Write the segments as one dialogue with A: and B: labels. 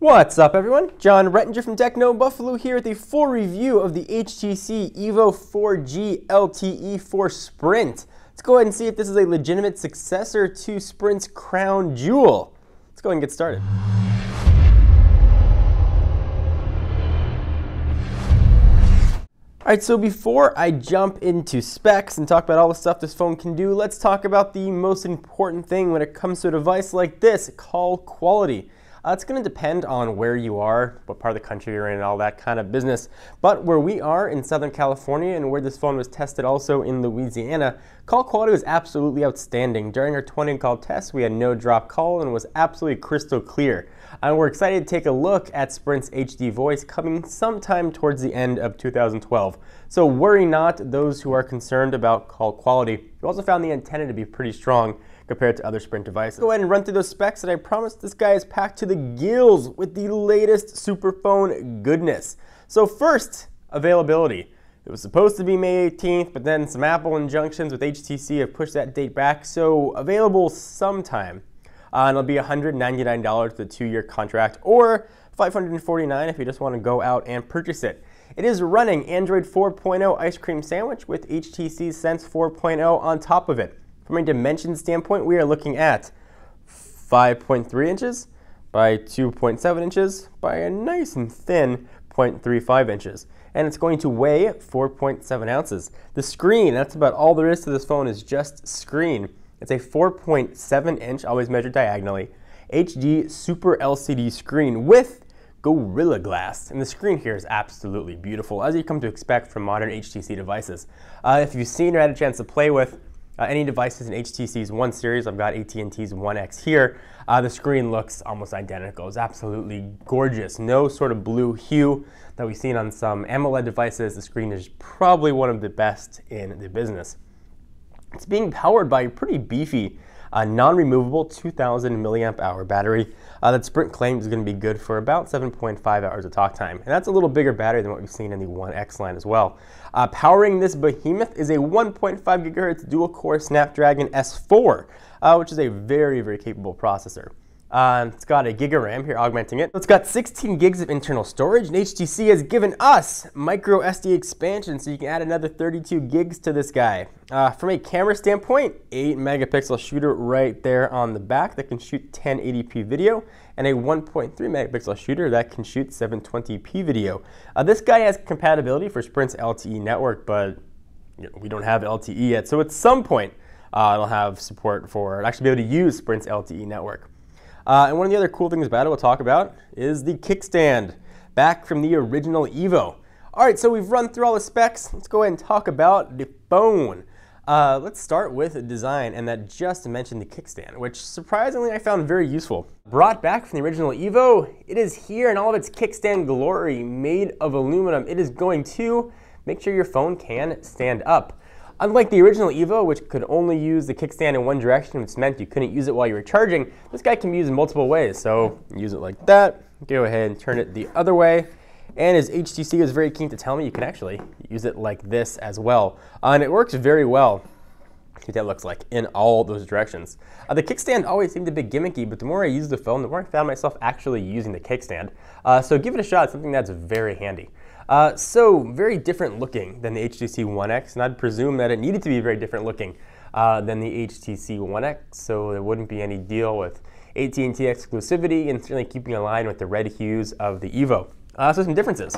A: What's up everyone? John Rettinger from Techno Buffalo here with a full review of the HTC EVO 4G LTE for Sprint. Let's go ahead and see if this is a legitimate successor to Sprint's crown jewel. Let's go ahead and get started. Alright, so before I jump into specs and talk about all the stuff this phone can do, let's talk about the most important thing when it comes to a device like this, call quality. It's going to depend on where you are, what part of the country you're in, and all that kind of business. But where we are in Southern California and where this phone was tested also in Louisiana, call quality was absolutely outstanding. During our 20-call test, we had no drop call and was absolutely crystal clear. And we're excited to take a look at Sprint's HD voice coming sometime towards the end of 2012. So worry not, those who are concerned about call quality. We also found the antenna to be pretty strong compared to other Sprint devices. Go ahead and run through those specs, and I promise this guy is packed to the gills with the latest superphone goodness. So first, availability. It was supposed to be May 18th, but then some Apple injunctions with HTC have pushed that date back, so available sometime. And it'll be $199 for the 2-year contract, or $549 if you just want to go out and purchase it. It is running Android 4.0 Ice Cream Sandwich with HTC Sense 4.0 on top of it. From a dimension standpoint, we are looking at 5.3 inches by 2.7 inches by a nice and thin 0.35 inches. And it's going to weigh 4.7 ounces. The screen, that's about all there is to this phone, is just screen. It's a 4.7 inch, always measured diagonally, HD Super LCD screen with Gorilla Glass. And the screen here is absolutely beautiful, as you come to expect from modern HTC devices. If you've seen or had a chance to play with any devices in HTC's One series, I've got AT&T's One X here, the screen looks almost identical. It's absolutely gorgeous. No sort of blue hue that we've seen on some AMOLED devices. The screen is probably one of the best in the business. It's being powered by a pretty beefy, non-removable 2,000 milliamp hour battery that Sprint claims is going to be good for about 7.5 hours of talk time. And that's a little bigger battery than what we've seen in the One X line as well. Powering this behemoth is a 1.5 gigahertz dual-core Snapdragon S4, which is a very, very capable processor. It's got a gig of RAM here, augmenting it. It's got 16 gigs of internal storage, and HTC has given us micro SD expansion, so you can add another 32 gigs to this guy. From a camera standpoint, 8 megapixel shooter right there on the back that can shoot 1080p video, and a 1.3 megapixel shooter that can shoot 720p video. This guy has compatibility for Sprint's LTE network, but we don't have LTE yet, so at some point it'll have support for actually be able to use Sprint's LTE network. And one of the other cool things about it we'll talk about is the kickstand, back from the original EVO. All right, so we've run through all the specs. Let's go ahead and talk about the phone. Let's start with design, and that just mentioned the kickstand, which surprisingly I found very useful. Brought back from the original EVO, it is here in all of its kickstand glory, made of aluminum. It is going to make sure your phone can stand up. Unlike the original EVO, which could only use the kickstand in one direction, which meant you couldn't use it while you were charging, this guy can be used in multiple ways. So use it like that, go ahead and turn it the other way, and as HTC was very keen to tell me, you can actually use it like this as well. And it works very well. See what that looks like in all those directions. The kickstand always seemed a bit gimmicky, but the more I used the phone, the more I found myself actually using the kickstand. So give it a shot. It's something that's very handy. So very different looking than the HTC One X, and I'd presume that it needed to be very different looking than the HTC One X, so there wouldn't be any deal with AT&T exclusivity and certainly keeping in line with the red hues of the EVO. So some differences.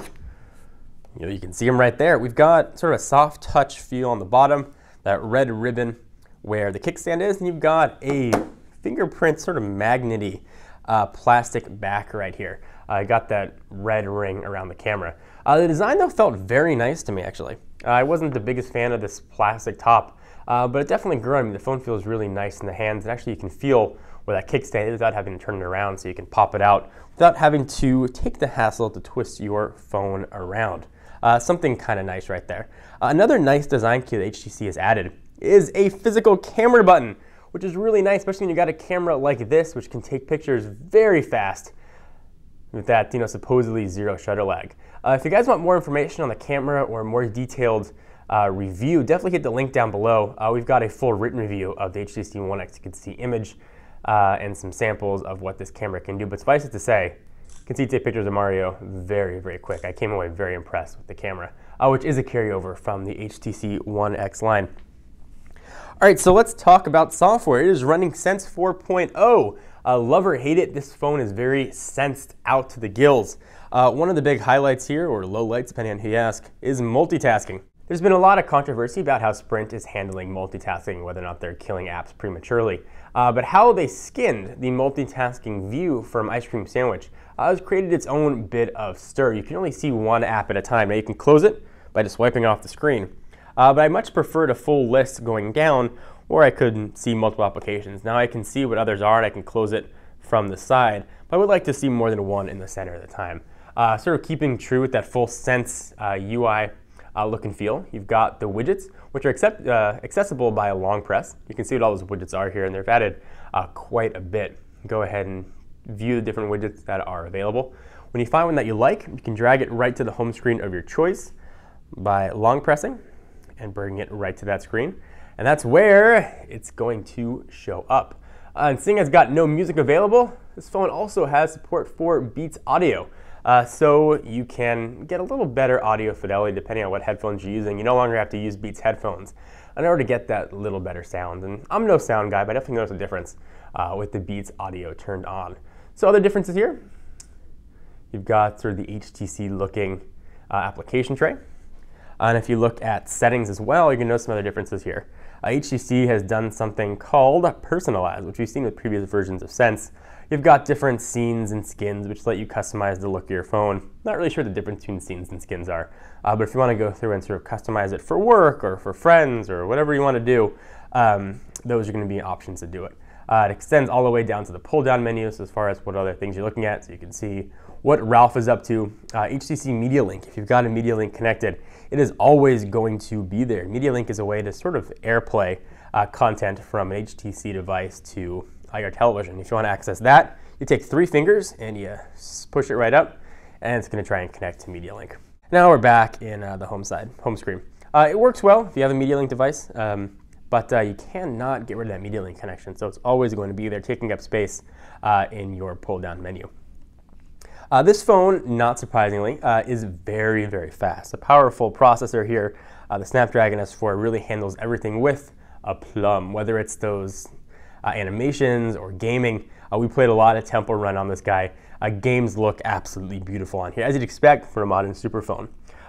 A: You can see them right there. We've got sort of a soft touch feel on the bottom, that red ribbon where the kickstand is, and you've got a fingerprint sort of magnety plastic back right here. I got that red ring around the camera. The design though felt very nice to me actually. I wasn't the biggest fan of this plastic top, but it definitely grew on me. The phone feels really nice in the hands, and actually you can feel where that kickstand is without having to turn it around, so you can pop it out without having to take the hassle to twist your phone around. Something kind of nice right there. Another nice design key that HTC has added is a physical camera button, which is really nice, especially when you got a camera like this, which can take pictures very fast with that, supposedly zero shutter lag. If you guys want more information on the camera or a more detailed review, definitely hit the link down below. We've got a full written review of the HTC One X. You can see image and some samples of what this camera can do. But suffice it to say, can see take pictures of Mario very, very quick. I came away very impressed with the camera, which is a carryover from the HTC One X line. All right, so let's talk about software. It is running Sense 4.0. Love or hate it, this phone is very sensed out to the gills. One of the big highlights here, or lowlights depending on who you ask, is multitasking. There's been a lot of controversy about how Sprint is handling multitasking, whether or not they're killing apps prematurely. But how they skinned the multitasking view from Ice Cream Sandwich has created its own bit of stir. You can only see one app at a time. Now you can close it by just wiping off the screen. But I much preferred a full list going down, or I could see multiple applications. Now I can see what others are and I can close it from the side, but I would like to see more than one in the center at a time. Sort of keeping true with that full Sense UI look and feel. You've got the widgets, which are accessible by a long press. You can see what all those widgets are here, and they've added quite a bit. Go ahead and view the different widgets that are available. When you find one that you like, you can drag it right to the home screen of your choice by long pressing and bring it right to that screen. And that's where it's going to show up. And seeing as it's got no music available, this phone also has support for Beats audio. So you can get a little better audio fidelity depending on what headphones you're using. You no longer have to use Beats headphones in order to get that little better sound. And I'm no sound guy, but I definitely notice a difference with the Beats audio turned on. So other differences here, you've got sort of the HTC looking application tray. And if you look at settings as well, you can notice some other differences here. HTC has done something called personalize, which we've seen with previous versions of Sense. You've got different scenes and skins, which let you customize the look of your phone. Not really sure the difference between scenes and skins are, but if you want to go through and sort of customize it for work or for friends or whatever you want to do, those are going to be options to do it. It extends all the way down to the pull-down menu, so as far as what other things you're looking at, so you can see what Ralph is up to. HTC Media Link, if you've got a Media Link connected, it is always going to be there. Media Link is a way to sort of AirPlay content from an HTC device to your television. If you want to access that, you take 3 fingers and you push it right up, and it's going to try and connect to Media Link. Now we're back in the home screen. It works well if you have a Media Link device, but you cannot get rid of that Media Link connection, so it's always going to be there taking up space in your pull-down menu. This phone, not surprisingly, is very, very fast. A powerful processor here. The Snapdragon S4 really handles everything with a plum, whether it's those animations or gaming. We played a lot of Temple Run on this guy. Games look absolutely beautiful on here, as you'd expect for a modern superphone.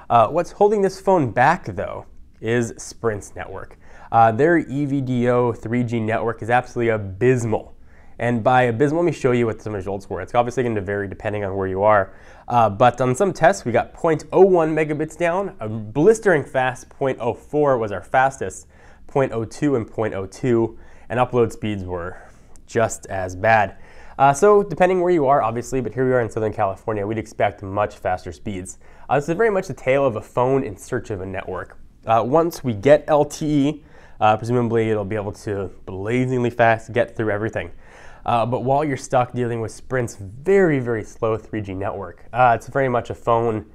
A: What's holding this phone back, though, is Sprint's network. Their EVO 3G network is absolutely abysmal. And by abysmal, let me show you what some results were. It's obviously going to vary depending on where you are. But on some tests, we got 0.01 megabits down. A blistering fast 0.04 was our fastest, 0.02 and 0.02. And upload speeds were just as bad. So depending where you are, obviously, but here we are in Southern California, we'd expect much faster speeds. This is very much the tale of a phone in search of a network. Once we get LTE, presumably it'll be able to blazingly fast get through everything. But while you're stuck dealing with Sprint's very, very slow 3G network, it's very much a phone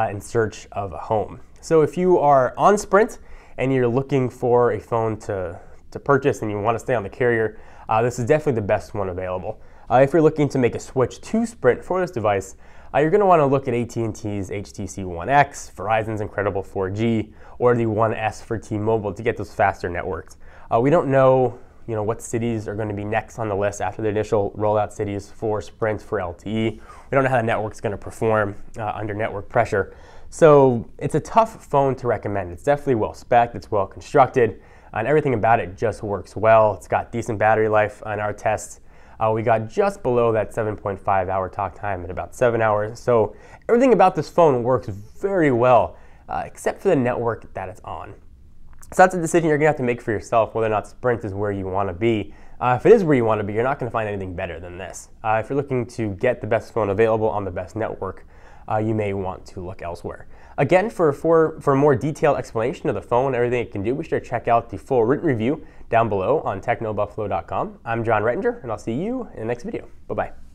A: in search of a home. So if you are on Sprint and you're looking for a phone to purchase and you want to stay on the carrier, this is definitely the best one available. If you're looking to make a switch to Sprint for this device, you're going to want to look at AT&T's HTC One X, Verizon's incredible 4G, or the One S for T-Mobile to get those faster networks. We don't know what cities are going to be next on the list after the initial rollout cities for Sprint for LTE. We don't know how the network's going to perform under network pressure. So it's a tough phone to recommend. It's definitely well spec'd, it's well constructed, and everything about it just works well. It's got decent battery life on our tests. We got just below that 7.5 hour talk time at about 7 hours. So everything about this phone works very well, except for the network that it's on. So that's a decision you're going to have to make for yourself, whether or not Sprint is where you want to be. If it is where you want to be, you're not going to find anything better than this. If you're looking to get the best phone available on the best network, you may want to look elsewhere. Again, for a more detailed explanation of the phone and everything it can do, be sure to check out the full written review down below on technobuffalo.com. I'm John Rettinger, and I'll see you in the next video. Bye-bye.